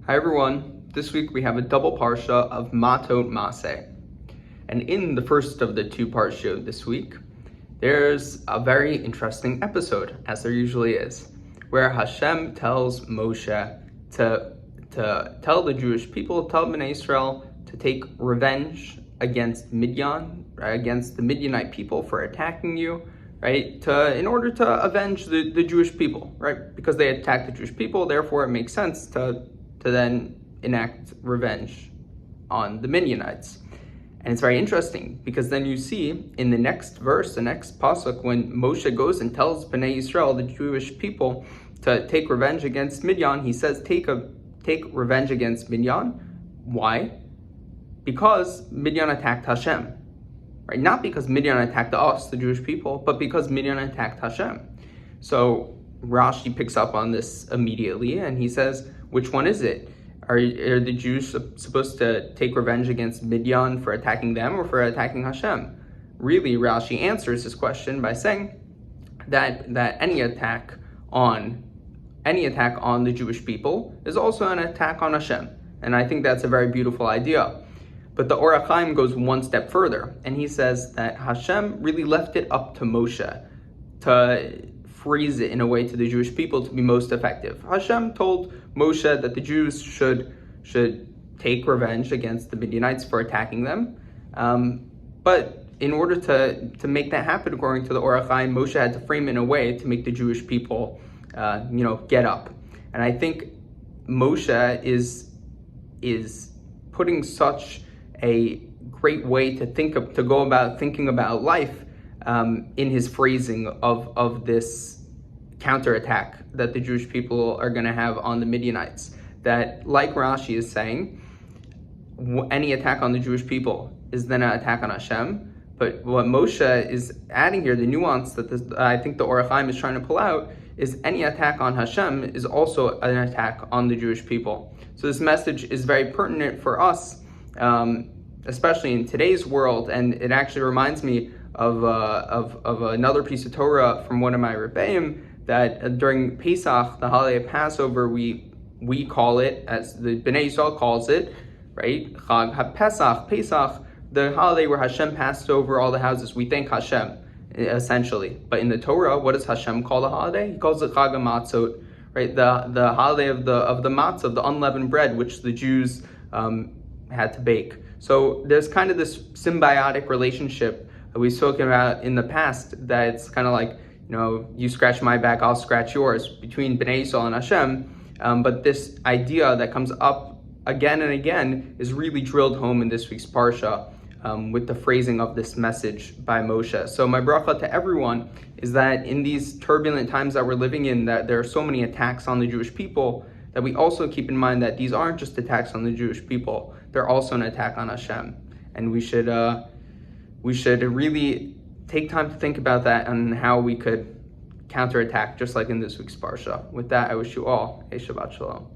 Hi everyone, this week we have a double Parsha of Matot-Masei. And in the first of the two Parshot this week, there's a very interesting episode, as there usually is, where Hashem tells Moshe to tell the Jewish people, tell Bnei Israel to take revenge against Midian, right, against the Midianite people for attacking you, right, in order to avenge the Jewish people, right, because they attacked the Jewish people, therefore it makes sense to then enact revenge on the Midianites. And it's very interesting because then you see in the next verse, the next pasuk, when Moshe goes and tells Bnei Israel, the Jewish people, to take revenge against Midian, he says take revenge against Midian. Why? Because Midian attacked Hashem, right? Not because Midian attacked us, the Jewish people, but because Midian attacked Hashem. So Rashi picks up on this immediately and he says, which one is it? Are the Jews supposed to take revenge against Midian for attacking them or for attacking Hashem? Really, Rashi answers this question by saying that any attack on the Jewish people is also an attack on Hashem. And I think that's a very beautiful idea. But the Or HaChaim goes one step further, and he says that Hashem really left it up to Moshe to phrase it in a way to the Jewish people to be most effective. Hashem told Moshe that the Jews should take revenge against the Midianites for attacking them. But in order to make that happen, according to the Or HaChaim, Moshe had to frame it in a way to make the Jewish people get up. And I think Moshe is putting such a great way to go about thinking about life in his phrasing of this counterattack that the Jewish people are going to have on the Midianites. That, like Rashi is saying, any attack on the Jewish people is then an attack on Hashem. But what Moshe is adding here, the nuance that I think the Or HaChaim is trying to pull out, is any attack on Hashem is also an attack on the Jewish people. So this message is very pertinent for us, especially in today's world, and it actually reminds me of another piece of Torah from one of my Rebbeim, that during Pesach, the holiday of Passover, we call it, as the Bnei Yisrael calls it, right? Chag HaPesach, the holiday where Hashem passed over all the houses. We thank Hashem, essentially. But in the Torah, what does Hashem call the holiday? He calls it Chag HaMatzot, right? The holiday of the matzah, the unleavened bread, which the Jews had to bake. So there's kind of this symbiotic relationship that we've spoken about in the past, that it's kind of like, you scratch my back, I'll scratch yours, between Bnei Yisrael and Hashem. But this idea that comes up again and again is really drilled home in this week's Parsha with the phrasing of this message by Moshe. So my bracha to everyone is that in these turbulent times that we're living in, that there are so many attacks on the Jewish people, that we also keep in mind that these aren't just attacks on the Jewish people, they're also an attack on Hashem. And we should really take time to think about that and how we could counterattack, just like in this week's Parsha. With that, I wish you all a Shabbat Shalom.